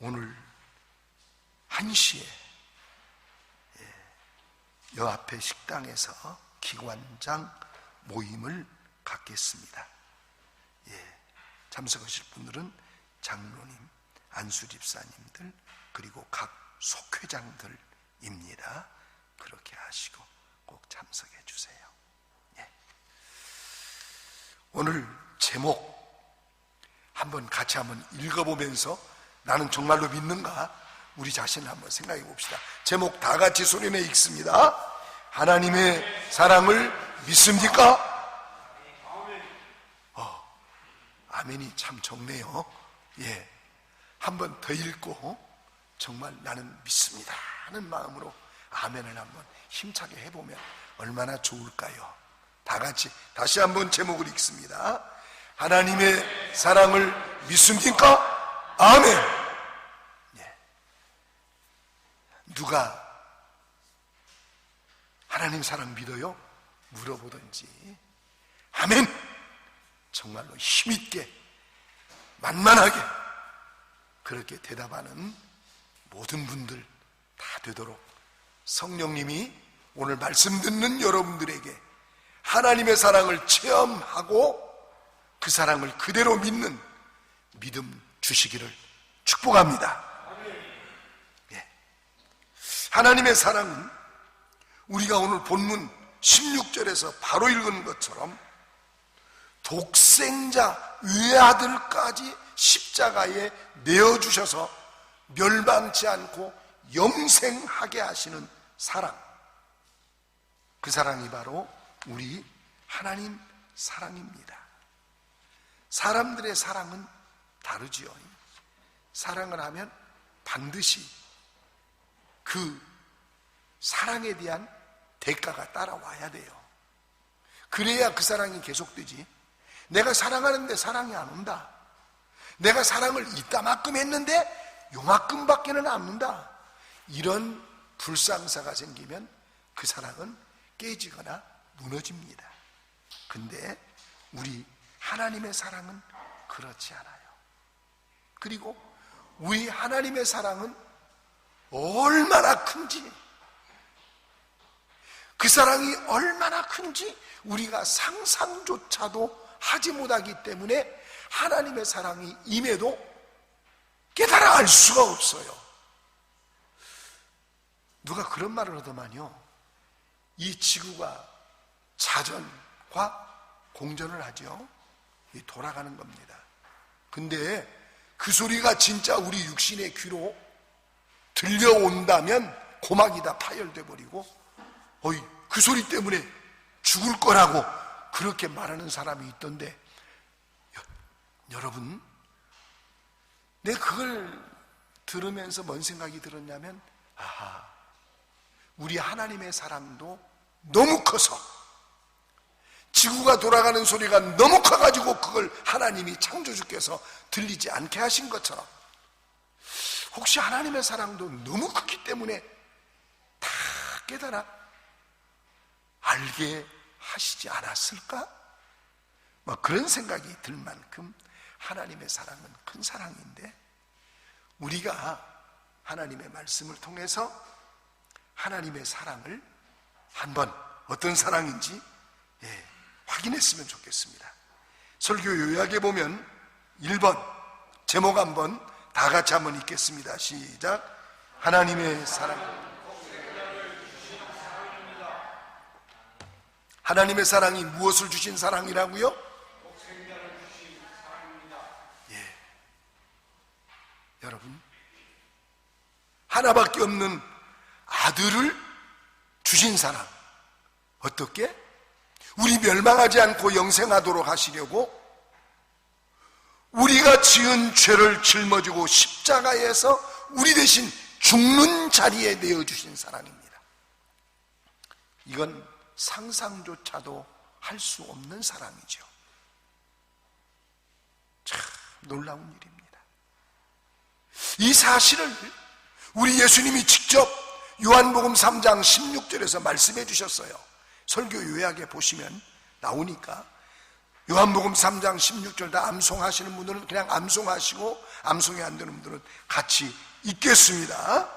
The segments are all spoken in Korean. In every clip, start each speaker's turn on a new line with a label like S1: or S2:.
S1: 오늘 1시에 여 앞에 식당에서 기관장 모임을 갖겠습니다. 참석하실 분들은 장로님, 안수집사님들, 그리고 각 속회장들입니다. 그렇게 하시고 꼭 참석해 주세요. 오늘 제목 같이 한번 읽어보면서 나는 정말로 믿는가? 우리 자신을 한번 생각해 봅시다. 제목 다 같이 소리내 읽습니다. 하나님의 사랑을 믿습니까? 아멘이 참 적네요. 한 번 더 읽고 정말 나는 믿습니다 하는 마음으로 아멘을 한번 힘차게 해보면 얼마나 좋을까요? 다 같이 다시 한번 제목을 읽습니다. 하나님의 사랑을 믿습니까? 아멘. 누가 하나님 사랑 믿어요? 물어보든지 아멘, 정말로 힘있게 만만하게 그렇게 대답하는 모든 분들 다 되도록 성령님이 오늘 말씀 듣는 여러분들에게 하나님의 사랑을 체험하고 그 사랑을 그대로 믿는 믿음 주시기를 축복합니다. 하나님의 사랑은 우리가 오늘 본문 16절에서 바로 읽은 것처럼 독생자 외아들까지 십자가에 내어주셔서 멸망치 않고 영생하게 하시는 사랑, 그 사랑이 바로 우리 하나님 사랑입니다. 사람들의 사랑은 다르지요. 사랑을 하면 반드시 그 사랑에 대한 대가가 따라와야 돼요. 그래야 그 사랑이 계속되지. 내가 사랑하는데 사랑이 안 온다, 내가 사랑을 이따만큼 했는데 요만큼밖에는 안 온다, 이런 불상사가 생기면 그 사랑은 깨지거나 무너집니다. 근데 우리 하나님의 사랑은 그렇지 않아요. 그리고 우리 하나님의 사랑은 얼마나 큰지, 그 사랑이 얼마나 큰지 우리가 상상조차도 하지 못하기 때문에 하나님의 사랑이 임해도 깨달아 알 수가 없어요. 누가 그런 말을 하더만요. 이 지구가 자전과 공전을 하죠. 돌아가는 겁니다. 근데 그 소리가 진짜 우리 육신의 귀로 들려온다면 고막이 다 파열돼 버리고 그 소리 때문에 죽을 거라고 그렇게 말하는 사람이 있던데, 여러분, 내가 그걸 들으면서 뭔 생각이 들었냐면, 우리 하나님의 사랑도 너무 커서, 지구가 돌아가는 소리가 너무 커가지고 그걸 하나님이 창조주께서 들리지 않게 하신 것처럼, 혹시 하나님의 사랑도 너무 크기 때문에 다 깨달아 알게 하시지 않았을까? 그런 생각이 들 만큼 하나님의 사랑은 큰 사랑인데, 우리가 하나님의 말씀을 통해서 하나님의 사랑을 한번 어떤 사랑인지 확인했으면 좋겠습니다. 설교 요약에 보면 1번 제목 한번 다 같이 한번 읽겠습니다. 시작. 하나님의 사랑. 하나님의 사랑이 무엇을 주신 사랑이라고요? 여러분, 하나밖에 없는 아들을 주신 사랑. 어떻게? 우리 멸망하지 않고 영생하도록 하시려고 우리가 지은 죄를 짊어지고 십자가에서 우리 대신 죽는 자리에 내어주신 사랑입니다. 이건 상상조차도 할 수 없는 사랑이죠. 참 놀라운 일입니다. 이 사실을 우리 예수님이 직접 요한복음 3장 16절에서 말씀해 주셨어요. 설교 요약에 보시면 나오니까 요한복음 3장 16절 다 암송하시는 분들은 그냥 암송하시고, 암송이 안 되는 분들은 같이 읽겠습니다.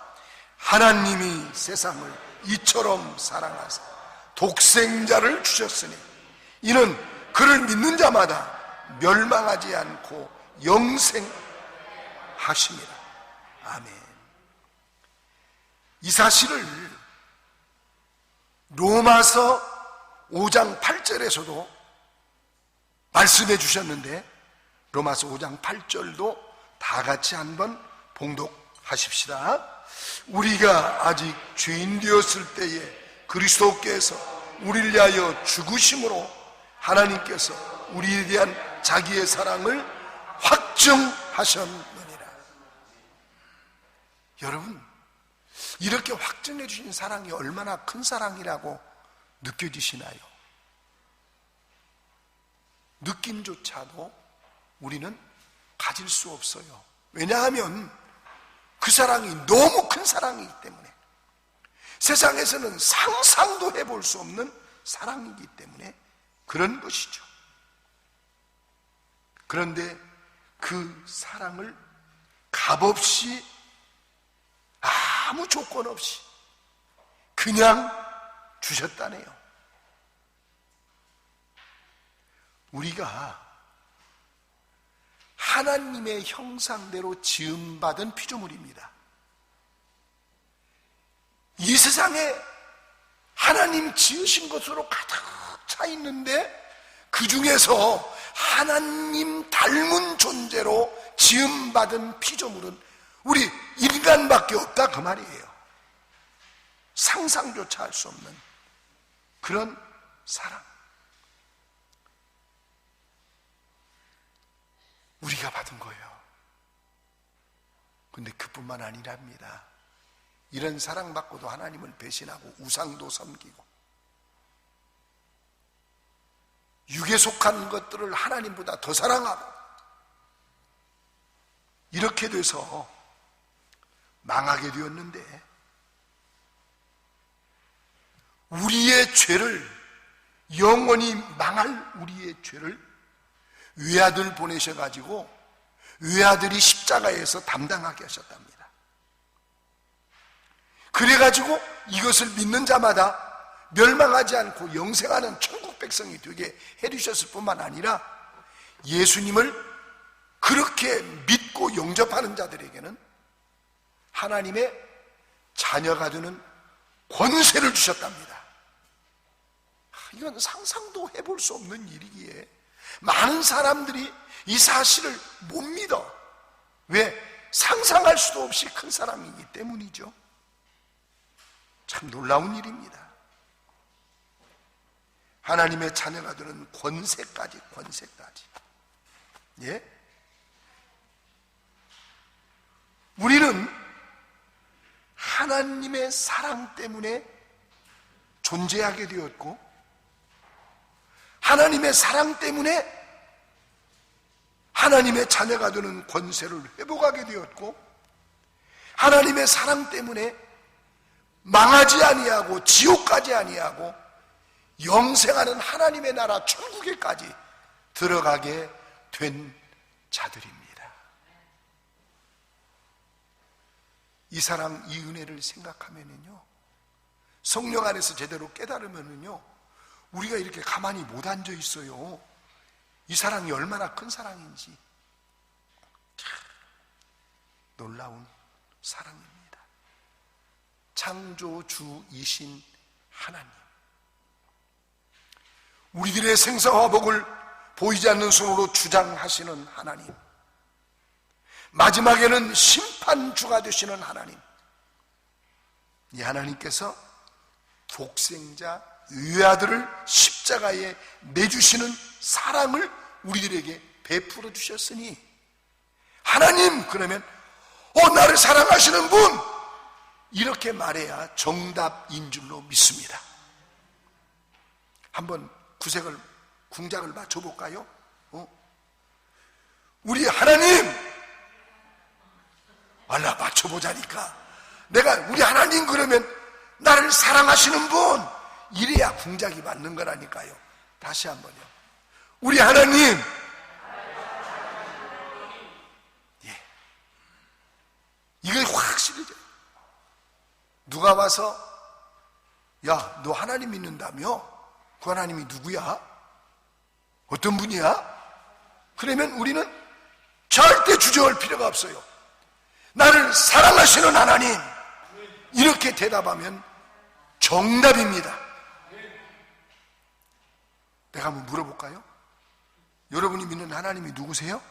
S1: 하나님이 세상을 이처럼 사랑하사 독생자를 주셨으니 이는 그를 믿는 자마다 멸망하지 않고 영생하심이라. 아멘. 이 사실을 로마서 5장 8절에서도 말씀해 주셨는데, 로마서 5장 8절도 다 같이 한번 봉독하십시다. 우리가 아직 죄인 되었을 때에 그리스도께서 우리를 위하여 죽으심으로 하나님께서 우리에 대한 자기의 사랑을 확증하셨느니라. 여러분, 이렇게 확증해 주신 사랑이 얼마나 큰 사랑이라고 느껴지시나요? 느낌조차도 우리는 가질 수 없어요. 왜냐하면 그 사랑이 너무 큰 사랑이기 때문에, 세상에서는 상상도 해볼 수 없는 사랑이기 때문에 그런 것이죠. 그런데 그 사랑을 값없이, 아무 조건 없이 그냥 주셨다네요. 우리가 하나님의 형상대로 지음받은 피조물입니다. 이 세상에 하나님 지으신 것으로 가득 차 있는데, 그 중에서 하나님 닮은 존재로 지음받은 피조물은 우리 인간밖에 없다, 그 말이에요. 상상조차 할 수 없는 그런 사랑, 우리가 받은 거예요. 근데 그뿐만 아니랍니다. 이런 사랑받고도 하나님을 배신하고 우상도 섬기고 육에 속한 것들을 하나님보다 더 사랑하고, 이렇게 돼서 망하게 되었는데, 우리의 죄를, 영원히 망할 우리의 죄를 외아들 보내셔가지고 외아들이 십자가에서 담당하게 하셨답니다. 그래가지고 이것을 믿는 자마다 멸망하지 않고 영생하는 천국 백성이 되게 해주셨을 뿐만 아니라, 예수님을 그렇게 믿고 영접하는 자들에게는 하나님의 자녀가 되는 권세를 주셨답니다. 이건 상상도 해볼 수 없는 일이기에 많은 사람들이 이 사실을 못 믿어. 왜? 상상할 수도 없이 큰 사랑이기 때문이죠. 참 놀라운 일입니다. 하나님의 자녀가 되는 권세까지. 예? 우리는 하나님의 사랑 때문에 존재하게 되었고, 하나님의 사랑 때문에 하나님의 자녀가 되는 권세를 회복하게 되었고, 하나님의 사랑 때문에 망하지 아니하고 지옥 가지 아니하고 영생하는 하나님의 나라 천국에까지 들어가게 된 자들입니다. 이 사랑, 이 은혜를 생각하면은요, 성령 안에서 제대로 깨달으면은요, 우리가 이렇게 가만히 못 앉아 있어요. 이 사랑이 얼마나 큰 사랑인지. 참 놀라운 사랑입니다. 창조주이신 하나님, 우리들의 생사화복을 보이지 않는 손으로 주장하시는 하나님, 마지막에는 심판주가 되시는 하나님, 이 하나님께서 독생자 외아들을 십자가에 내주시는 사랑을 우리들에게 베풀어 주셨으니, 하나님, 그러면 나를 사랑하시는 분, 이렇게 말해야 정답인 줄로 믿습니다. 한번 궁작을 맞춰볼까요? 우리 하나님, 맞춰보자니까. 내가 우리 하나님 그러면 나를 사랑하시는 분, 이래야 궁작이 맞는 거라니까요. 다시 한번요. 우리 하나님, 예, 이게 확실해져요. 누가 와서 야, 너 하나님 믿는다며? 그 하나님이 누구야? 어떤 분이야? 그러면 우리는 절대 주저할 필요가 없어요. 나를 사랑하시는 하나님, 이렇게 대답하면 정답입니다. 내가 한번 물어볼까요? 여러분이 믿는 하나님이 누구세요?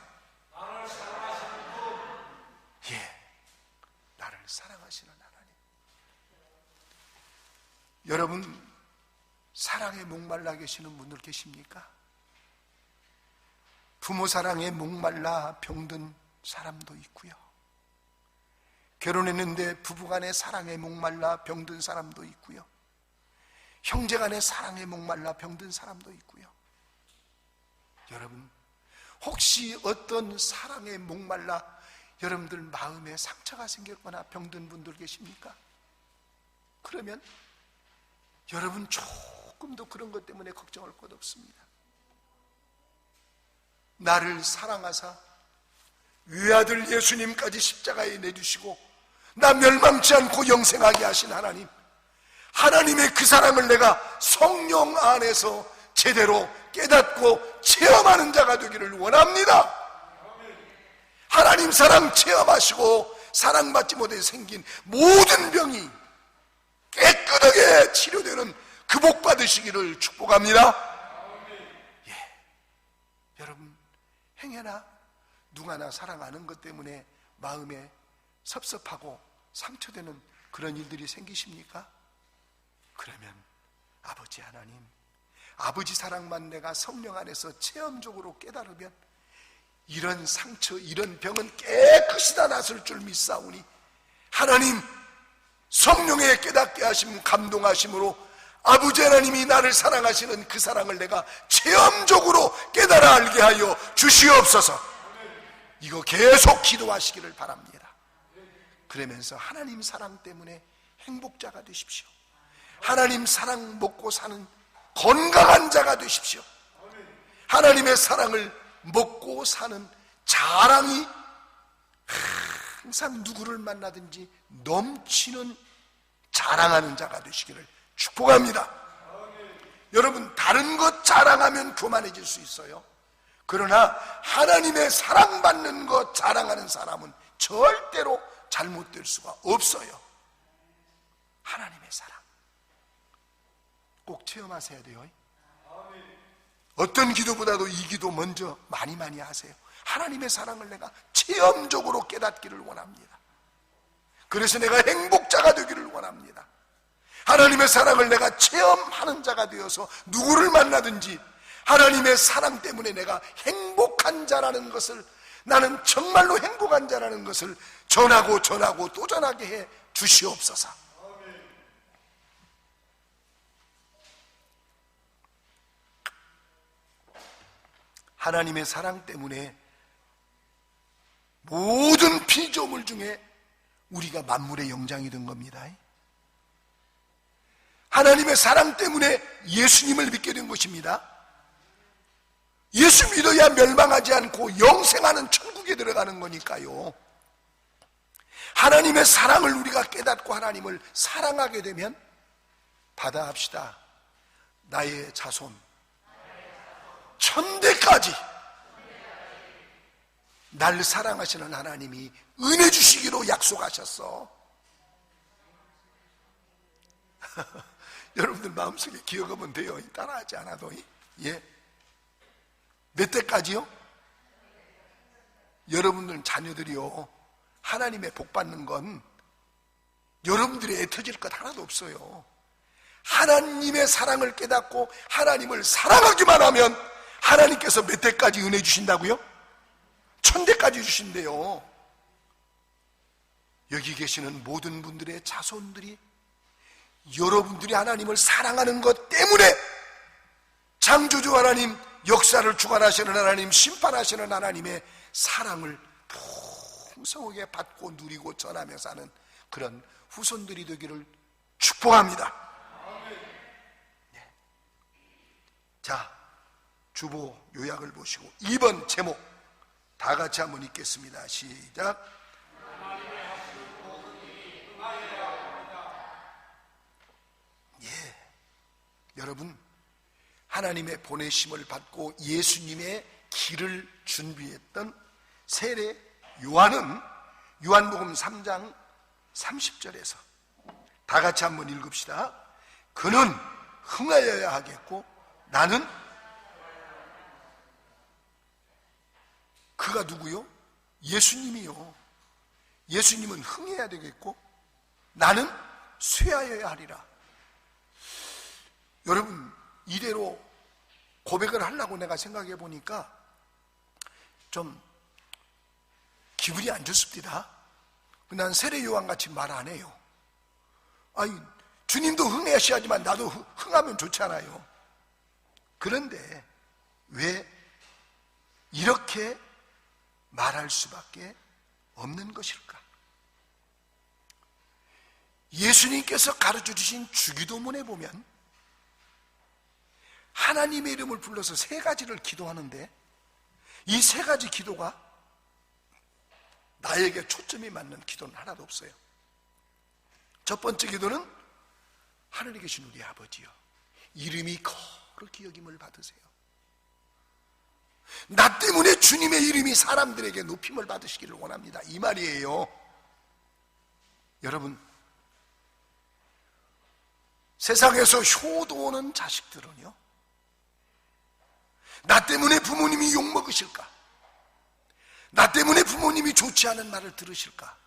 S1: 나를 사랑하시는 분. 예, 나를 사랑하시는 하나님. 여러분, 사랑에 목말라 계시는 분들 계십니까? 부모 사랑에 목말라 병든 사람도 있고요. 결혼했는데 부부간의 사랑에 목말라 병든 사람도 있고요. 형제간의 사랑에 목말라 병든 사람도 있고요. 여러분, 혹시 어떤 사랑에 목말라 여러분들 마음에 상처가 생겼거나 병든 분들 계십니까? 그러면 여러분 조금도 그런 것 때문에 걱정할 것 없습니다. 나를 사랑하사 외아들 예수님까지 십자가에 내주시고 나 멸망치 않고 영생하게 하신 하나님, 하나님의 그 사랑을 내가 성령 안에서 제대로 깨닫고 체험하는 자가 되기를 원합니다. 하나님 사랑 체험하시고 사랑받지 못해 생긴 모든 병이 깨끗하게 치료되는 그 복 받으시기를 축복합니다. 예, 여러분, 행여나 누가나 사랑하는 것 때문에 마음에 섭섭하고 상처되는 그런 일들이 생기십니까? 그러면 아버지 하나님, 아버지 사랑만 내가 성령 안에서 체험적으로 깨달으면 이런 상처, 이런 병은 깨끗이 다 낫을 줄 믿사오니 하나님 성령의 깨닫게 하심, 감동하심으로 아버지 하나님이 나를 사랑하시는 그 사랑을 내가 체험적으로 깨달아 알게 하여 주시옵소서. 이거 계속 기도하시기를 바랍니다. 그러면서 하나님 사랑 때문에 행복자가 되십시오. 하나님 사랑 먹고 사는 건강한 자가 되십시오. 하나님의 사랑을 먹고 사는 자랑이 항상 누구를 만나든지 넘치는 자랑하는 자가 되시기를 축복합니다. 여러분, 다른 것 자랑하면 교만해질 수 있어요. 그러나 하나님의 사랑받는 것 자랑하는 사람은 절대로 잘못될 수가 없어요. 하나님의 사랑 꼭 체험하셔야 돼요. 어떤 기도보다도 이 기도 먼저 많이 하세요. 하나님의 사랑을 내가 체험적으로 깨닫기를 원합니다. 그래서 내가 행복자가 되기를 원합니다. 하나님의 사랑을 내가 체험하는 자가 되어서 누구를 만나든지 하나님의 사랑 때문에 내가 행복한 자라는 것을, 나는 정말로 행복한 자라는 것을 전하고 또 전하게 해 주시옵소서. 하나님의 사랑 때문에 모든 피조물 중에 우리가 만물의 영장이 된 겁니다. 하나님의 사랑 때문에 예수님을 믿게 된 것입니다. 예수 믿어야 멸망하지 않고 영생하는 천국에 들어가는 거니까요. 하나님의 사랑을 우리가 깨닫고 하나님을 사랑하게 되면 받아합시다. 나의 자손 천대까지 날 사랑하시는 하나님이 은혜 주시기로 약속하셨어. 여러분들 마음속에 기억하면 돼요. 따라하지 않아도. 예. 몇 대까지요? 여러분들 자녀들이요, 하나님의 복 받는 건 여러분들이 애터질 것 하나도 없어요. 하나님의 사랑을 깨닫고 하나님을 사랑하기만 하면 하나님께서 몇 대까지 은혜 주신다고요? 1000대까지 주신대요. 여기 계시는 모든 분들의 자손들이 여러분들이 하나님을 사랑하는 것 때문에 창조주 하나님, 역사를 주관하시는 하나님, 심판하시는 하나님의 사랑을 풍성하게 받고 누리고 전하며 사는 그런 후손들이 되기를 축복합니다. 네. 자, 주보 요약을 보시고 2번 제목 다 같이 한번 읽겠습니다. 시작. 예, 여러분, 하나님의 보내심을 받고 예수님의 길을 준비했던 세례 요한은 요한복음 3장 30절에서 다 같이 한번 읽읍시다. 그는 흥하여야 하겠고 나는, 그가 누구요? 예수님이요. 예수님은 흥해야 되겠고 나는 쇠하여야 하리라. 여러분, 이대로 고백을 하려고 내가 생각해 보니까 좀 기분이 안 좋습니다. 난 세례 요한같이 말 안 해요. 아니, 주님도 흥하셔야지만 나도 흥하면 좋잖아요. 그런데 왜 이렇게 말할 수밖에 없는 것일까? 예수님께서 가르쳐 주신 주기도문에 보면 하나님의 이름을 불러서 세 가지를 기도하는데 이 세 가지 기도가 나에게 초점이 맞는 기도는 하나도 없어요. 첫 번째 기도는 하늘에 계신 우리 아버지여, 이름이 거룩히 여김을 받으세요. 나 때문에 주님의 이름이 사람들에게 높임을 받으시기를 원합니다. 이 말이에요. 여러분, 세상에서 효도하는 자식들은요, 나 때문에 부모님이 욕먹으실까? 나 때문에 부모님이 좋지 않은 말을 들으실까?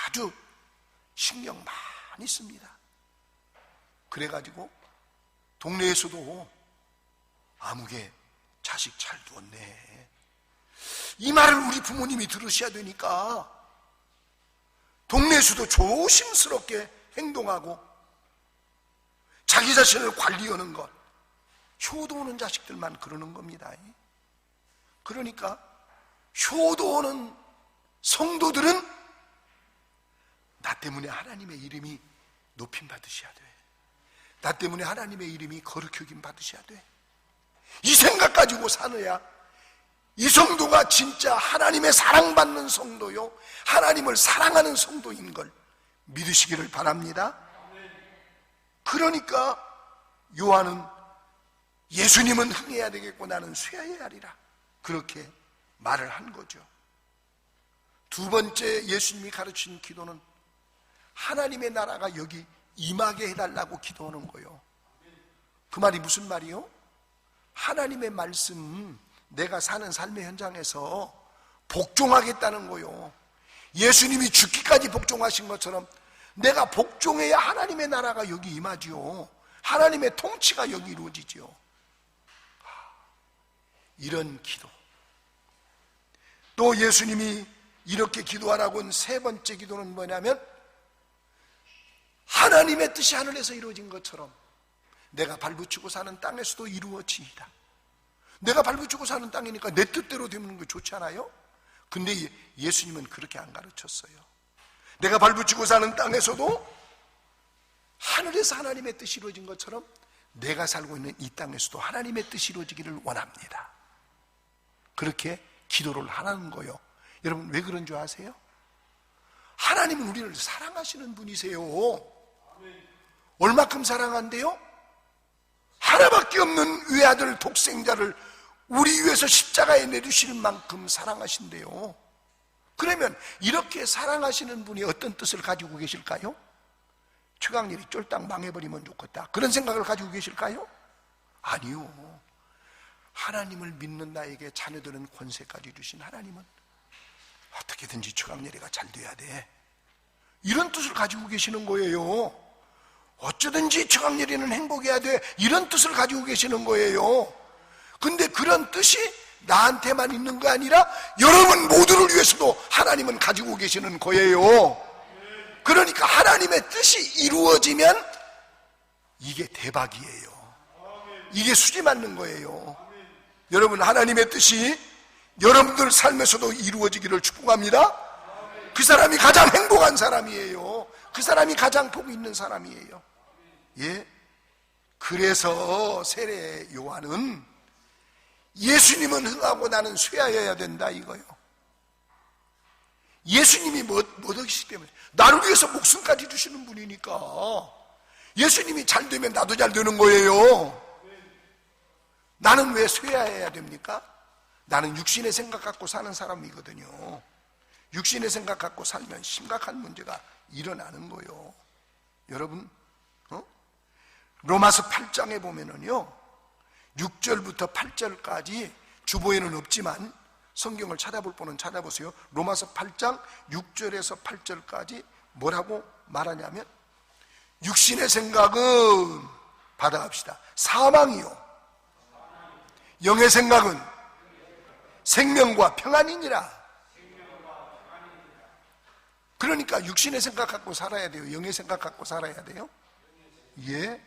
S1: 아주 신경 많이 씁니다. 그래가지고 동네에서도 아무개 자식 잘 두었네, 이 말을 우리 부모님이 들으셔야 되니까 동네에서도 조심스럽게 행동하고 자기 자신을 관리하는 것, 효도하는 자식들만 그러는 겁니다. 그러니까 효도하는 성도들은 나 때문에 하나님의 이름이 높임 받으셔야 돼, 나 때문에 하나님의 이름이 거룩히 여김 받으셔야 돼, 이 생각 가지고 사느야 이 성도가 진짜 하나님의 사랑받는 성도요, 하나님을 사랑하는 성도인 걸 믿으시기를 바랍니다. 그러니까 요한은 예수님은 흥해야 되겠고 나는 쇠해야 하리라, 그렇게 말을 한 거죠. 두 번째 예수님이 가르친 기도는 하나님의 나라가 여기 임하게 해달라고 기도하는 거예요. 그 말이 무슨 말이요? 하나님의 말씀, 내가 사는 삶의 현장에서 복종하겠다는 거요. 예수님이 죽기까지 복종하신 것처럼 내가 복종해야 하나님의 나라가 여기 임하지요. 하나님의 통치가 여기 이루어지지요. 이런 기도. 또 예수님이 이렇게 기도하라고 한 세 번째 기도는 뭐냐면, 하나님의 뜻이 하늘에서 이루어진 것처럼 내가 발붙이고 사는 땅에서도 이루어지이다. 내가 발붙이고 사는 땅이니까 내 뜻대로 되는 거 좋지 않아요? 근데 예수님은 그렇게 안 가르쳤어요. 내가 발붙이고 사는 땅에서도 하늘에서 하나님의 뜻이 이루어진 것처럼 내가 살고 있는 이 땅에서도 하나님의 뜻이 이루어지기를 원합니다. 그렇게 기도를 하라는 거예요. 여러분, 왜 그런 줄 아세요? 하나님은 우리를 사랑하시는 분이세요. 얼마큼 사랑한대요? 하나밖에 없는 외아들 독생자를 우리 위해서 십자가에 내주실 만큼 사랑하신대요. 그러면 이렇게 사랑하시는 분이 어떤 뜻을 가지고 계실까요? 최강렬이 쫄딱 망해버리면 좋겠다, 그런 생각을 가지고 계실까요? 아니요. 하나님을 믿는 나에게 자녀되는 권세까지 주신 하나님은 어떻게든지 최강렬이가 잘 돼야 돼, 이런 뜻을 가지고 계시는 거예요. 어쩌든지 최강렬이는 행복해야 돼, 이런 뜻을 가지고 계시는 거예요. 근데 그런 뜻이 나한테만 있는 거 아니라 여러분 모두를 위해서도 하나님은 가지고 계시는 거예요. 그러니까 하나님의 뜻이 이루어지면 이게 대박이에요. 이게 수지 맞는 거예요. 여러분, 하나님의 뜻이 여러분들 삶에서도 이루어지기를 축복합니다. 그 사람이 가장 행복한 사람이에요. 그 사람이 가장 복 있는 사람이에요. 예. 그래서 세례 요한은 예수님은 흥하고 나는 쇠하여야 된다 이거요. 예수님이 뭐 얻으시기 때문에 나를 위해서 목숨까지 주시는 분이니까 예수님이 잘 되면 나도 잘 되는 거예요. 나는 왜 쇠하여야 됩니까? 나는 육신의 생각 갖고 사는 사람이거든요. 육신의 생각 갖고 살면 심각한 문제가 일어나는 거예요. 여러분, 로마서 8장에 보면은요 6절부터 8절까지 주보에는 없지만 성경을 찾아볼 분은 찾아보세요. 로마서 8장 6절에서 8절까지 뭐라고 말하냐면 육신의 생각은 받아갑시다. 사망이요 영의 생각은 생명과 평안이니라. 그러니까 육신의 생각 갖고 살아야 돼요? 영의 생각 갖고 살아야 돼요? 예.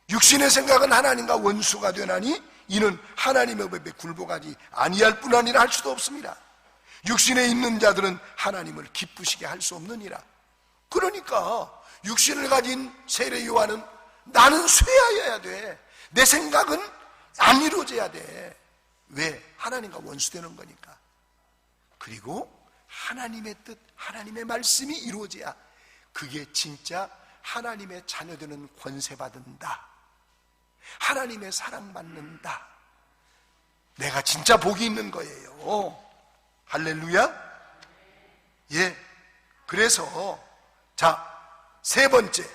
S1: 육신의 생각은 하나님과 원수가 되나니 이는 하나님의 법에 굴복하지 아니할 뿐 아니라 할 수도 없습니다. 육신에 있는 자들은 하나님을 기쁘시게 할 수 없느니라. 그러니까 육신을 가진 세례 요한은 나는 쇠하여야 돼. 내 생각은 안 이루어져야 돼. 왜? 하나님과 원수되는 거니까. 그리고 하나님의 뜻, 하나님의 말씀이 이루어져야 그게 진짜 하나님의 자녀되는 권세 받는다. 하나님의 사랑받는다. 내가 진짜 복이 있는 거예요. 할렐루야. 예. 그래서 자, 세 번째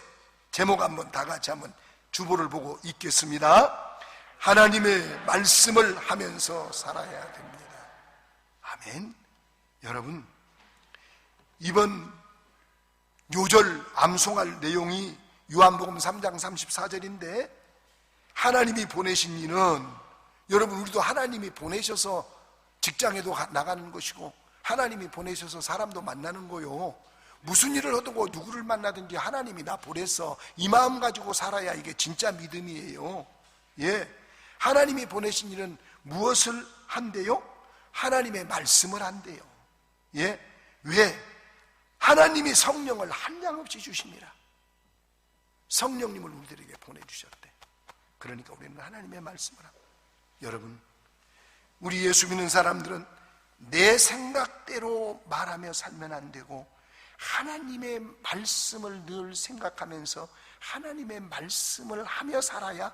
S1: 제목 한번 다 같이 한번 주보를 보고 읽겠습니다. 하나님의 말씀을 하면서 살아야 됩니다. 아멘. 여러분, 이번 요절 암송할 내용이 요한복음 3장 34절인데 하나님이 보내신 이는, 여러분 우리도 하나님이 보내셔서 직장에도 나가는 것이고 하나님이 보내셔서 사람도 만나는 거요. 무슨 일을 하고 누구를 만나든지 하나님이 나 보냈어, 이 마음 가지고 살아야 이게 진짜 믿음이에요. 예, 하나님이 보내신 일은 무엇을 한대요? 하나님의 말씀을 한대요. 예, 왜? 하나님이 성령을 한량없이 주십니다. 성령님을 우리들에게 보내주셨대. 그러니까 우리는 하나님의 말씀을 합니다. 여러분, 우리 예수 믿는 사람들은 내 생각대로 말하며 살면 안 되고 하나님의 말씀을 늘 생각하면서 하나님의 말씀을 하며 살아야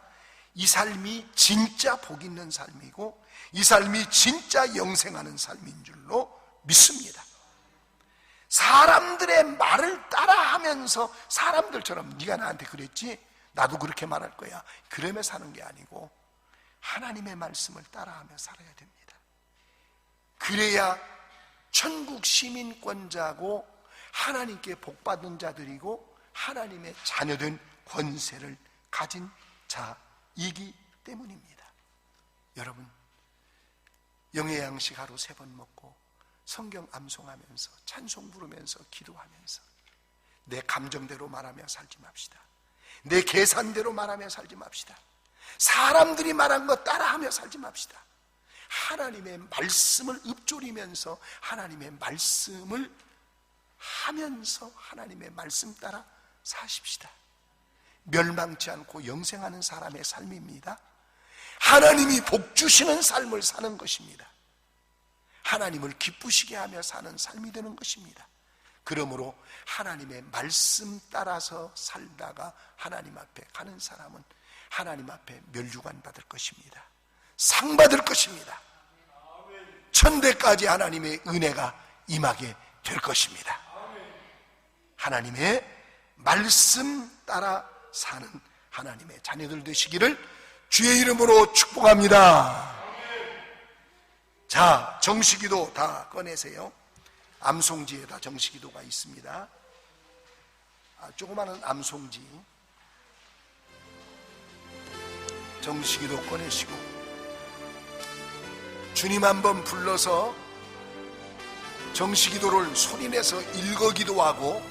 S1: 이 삶이 진짜 복 있는 삶이고 이 삶이 진짜 영생하는 삶인 줄로 믿습니다. 사람들의 말을 따라하면서 사람들처럼 네가 나한테 그랬지? 나도 그렇게 말할 거야. 그러며 사는 게 아니고 하나님의 말씀을 따라하며 살아야 됩니다. 그래야 천국 시민권자고 하나님께 복받은 자들이고 하나님의 자녀된 권세를 가진 자이기 때문입니다. 여러분, 영의 양식 하루 3번 먹고 성경 암송하면서 찬송 부르면서 기도하면서 내 감정대로 말하며 살지 맙시다. 내 계산대로 말하며 살지 맙시다. 사람들이 말한 거 따라하며 살지 맙시다. 하나님의 말씀을 읊조리면서 하나님의 말씀을 하면서 하나님의 말씀 따라 사십시다. 멸망치 않고 영생하는 사람의 삶입니다. 하나님이 복 주시는 삶을 사는 것입니다. 하나님을 기쁘시게 하며 사는 삶이 되는 것입니다. 그러므로 하나님의 말씀 따라서 살다가 하나님 앞에 가는 사람은 하나님 앞에 멸류관 받을 것입니다. 상 받을 것입니다. 천대까지 하나님의 은혜가 임하게 될 것입니다. 하나님의 말씀 따라 사는 하나님의 자녀들 되시기를 주의 이름으로 축복합니다. 자, 정식기도 다 꺼내세요. 암송지에다 정식기도가 있습니다. 조그마한 암송지 정식기도 꺼내시고 주님 한번 불러서 정식기도를 소리내서 읽어기도 하고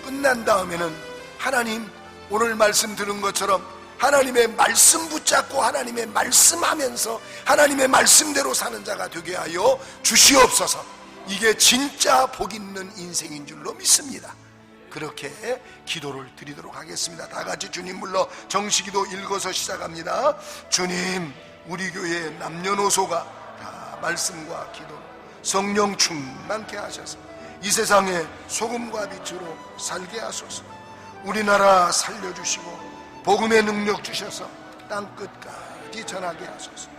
S1: 끝난 다음에는 하나님 오늘 말씀 들은 것처럼 하나님의 말씀 붙잡고 하나님의 말씀하면서 하나님의 말씀대로 사는 자가 되게 하여 주시옵소서. 이게 진짜 복 있는 인생인 줄로 믿습니다. 그렇게 기도를 드리도록 하겠습니다. 다 같이 주님 불러 정식기도 읽어서 시작합니다. 주님, 우리 교회 남녀노소가 다 말씀과 기도, 성령 충만케 하셔서 이 세상에 소금과 빛으로 살게 하소서. 우리나라 살려주시고 복음의 능력 주셔서 땅끝까지 전하게 하소서.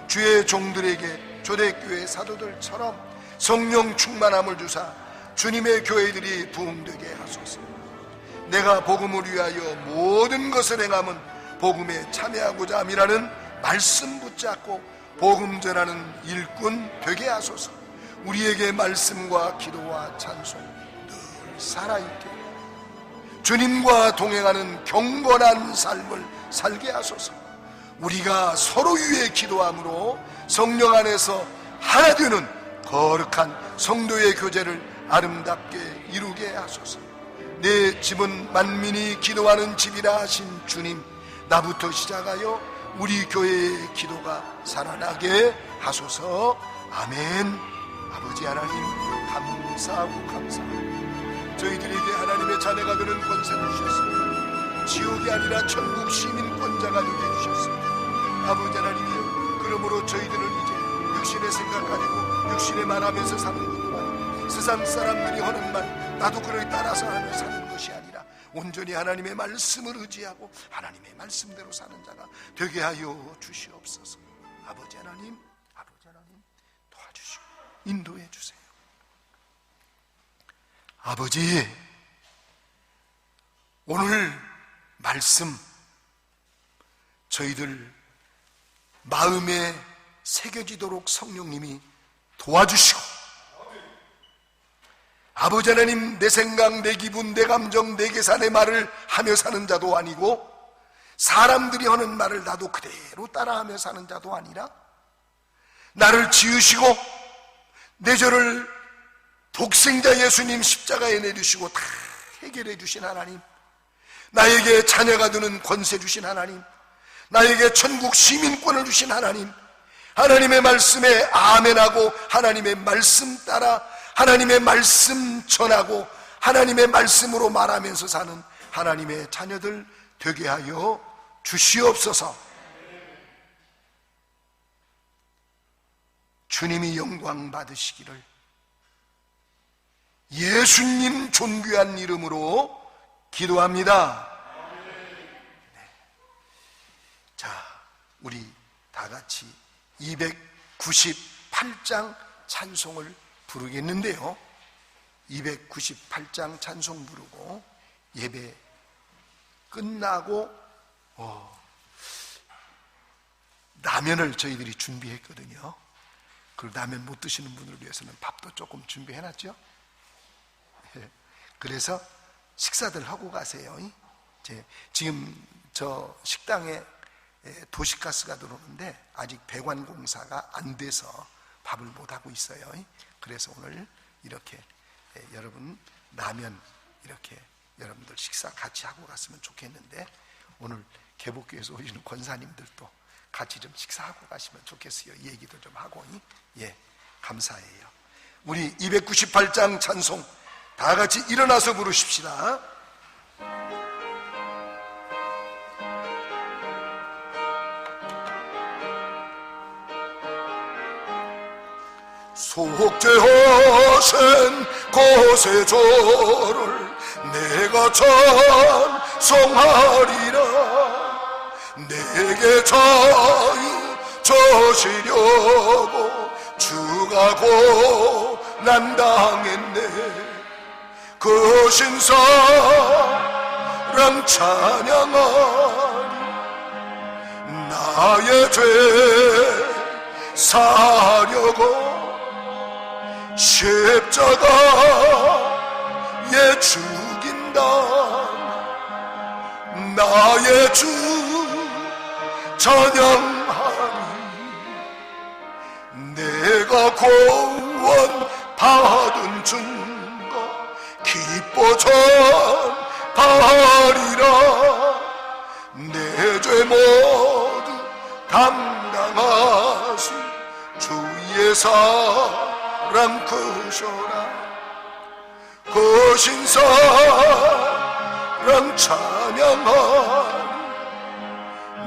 S1: 주의 종들에게 초대교회 사도들처럼 성령 충만함을 주사 주님의 교회들이 부흥되게 하소서. 내가 복음을 위하여 모든 것을 행함은 복음에 참여하고자 함이라는 말씀 붙잡고 복음 전하는 일꾼 되게 하소서. 우리에게 말씀과 기도와 찬송 늘 살아있게 주님과 동행하는 경건한 삶을 살게 하소서. 우리가 서로 위해 기도함으로 성령 안에서 하나 되는 거룩한 성도의 교제를 아름답게 이루게 하소서. 내 집은 만민이 기도하는 집이라 하신 주님, 나부터 시작하여 우리 교회의 기도가 살아나게 하소서. 아멘. 아버지 하나님, 감사하고 저희들에게 하나님의 자녀가 되는 권세를 주셨습니다. 지옥이 아니라 천국 시민권자가 되게 해주셨습니다. 아버지 하나님이여, 그러므로 저희들은 이제 육신의 생각 가지고 육신의 말하면서 사는 것도 아니고 세상 사람들이 하는 말 나도 그를 따라서 하며 사는 것이 아니라 온전히 하나님의 말씀을 의지하고 하나님의 말씀대로 사는 자가 되게 하여 주시옵소서. 아버지 하나님 도와주시고 인도해 주세요. 아버지, 오늘 말씀 저희들 마음에 새겨지도록 성령님이 도와주시고, 아버지 하나님, 내 생각, 내 기분, 내 감정, 내 계산의 말을 하며 사는 자도 아니고 사람들이 하는 말을 나도 그대로 따라하며 사는 자도 아니라 나를 지으시고 내 죄를 독생자 예수님 십자가에 내주시고 다 해결해 주신 하나님, 나에게 자녀가 되는 권세 주신 하나님, 나에게 천국 시민권을 주신 하나님, 하나님의 말씀에 아멘하고 하나님의 말씀 따라 하나님의 말씀 전하고 하나님의 말씀으로 말하면서 사는 하나님의 자녀들 되게 하여 주시옵소서. 주님이 영광 받으시기를 예수님 존귀한 이름으로 기도합니다. 네. 자, 우리 다 같이 298장 찬송을 부르겠는데요, 298장 찬송 부르고 예배 끝나고 라면을 저희들이 준비했거든요. 그 라면 못 드시는 분을 위해서는 밥도 조금 준비해놨죠. 그래서 식사들 하고 가세요. 지금 저 식당에 도시가스가 들어오는데 아직 배관 공사가 안 돼서 밥을 못 하고 있어요. 그래서 오늘 이렇게 여러분 라면 이렇게 여러분들 식사 같이 하고 갔으면 좋겠는데, 오늘 개복교에서 오시는 권사님들도 같이 좀 식사하고 가시면 좋겠어요. 얘기도 좀 하고. 예, 감사해요. 우리 298장 찬송 다 같이 일어나서 부르십시다. 속죄하신 곳의 조를 내가 찬송하리라. 내게 자유 주시려고 주가 고난 당했네. 그 신사랑 찬양하리. 나의 죄 사려고 십자가에 죽인다. 나의 주 찬양하리. 내가 구원 받은 증거 기뻐 전하리라. 내 죄 모두 담당하시 주의 사랑 크셔라. 그 신사랑 찬양하리.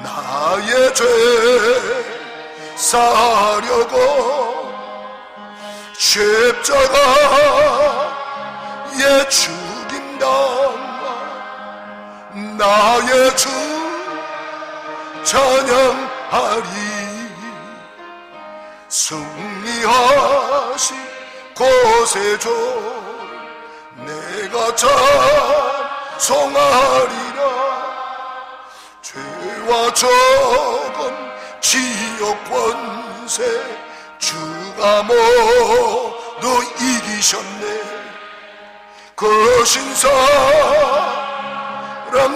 S1: 나의 죄 사려고 십자가에 죽임당한 나의 주 찬양하리. 승리하신 곳에서 내가 찬송하리라. 죄와 적은 지옥 권세 주가 모두 이기셨네. 그 신사랑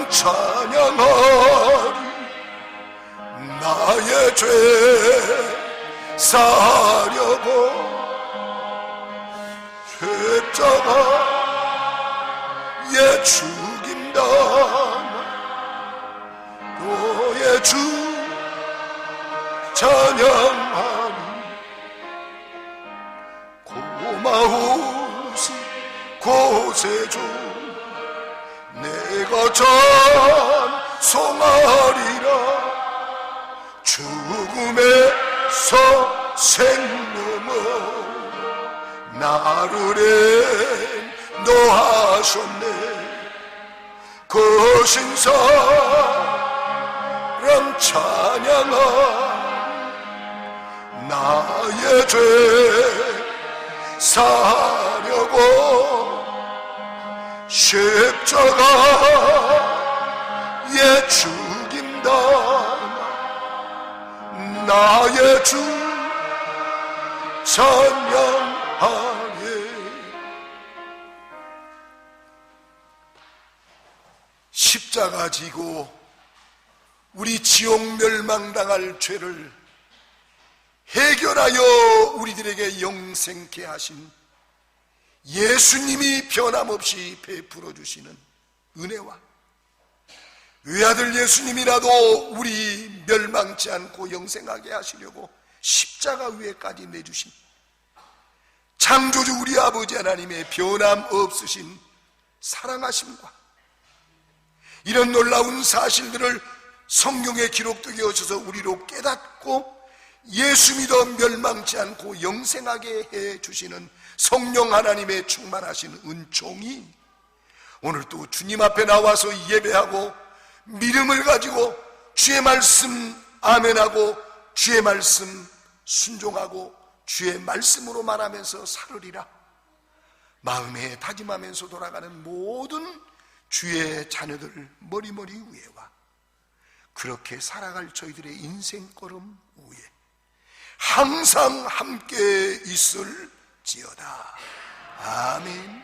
S1: 찬양하리. 나의 죄 사려고 십자가에 죽임당한 너의 주 찬양하리. 고마우신 곳에 주 내가 찬송하리라. 죽음에서 생명으로 나를 인도하셨네. 그 신사랑 찬양한 나의 죄 사려고 십자가에 죽임당한 나의 주 찬양하리. 십자가 지고 우리 지옥 멸망당할 죄를 해결하여 우리들에게 영생케 하신 예수님이 변함없이 베풀어 주시는 은혜와 외아들 예수님이라도 우리 멸망치 않고 영생하게 하시려고 십자가 위에까지 내주신 창조주 우리 아버지 하나님의 변함없으신 사랑하심과 이런 놀라운 사실들을 성경에 기록되게 하셔서 우리로 깨닫고 예수 믿어 멸망치 않고 영생하게 해주시는 성령 하나님의 충만하신 은총이 오늘 또 주님 앞에 나와서 예배하고 믿음을 가지고 주의 말씀 아멘하고 주의 말씀 순종하고 주의 말씀으로 말하면서 살으리라 마음에 다짐하면서 돌아가는 모든 주의 자녀들 머리머리 위에와 그렇게 살아갈 저희들의 인생걸음 위에 항상 함께 있을지어다. 아멘.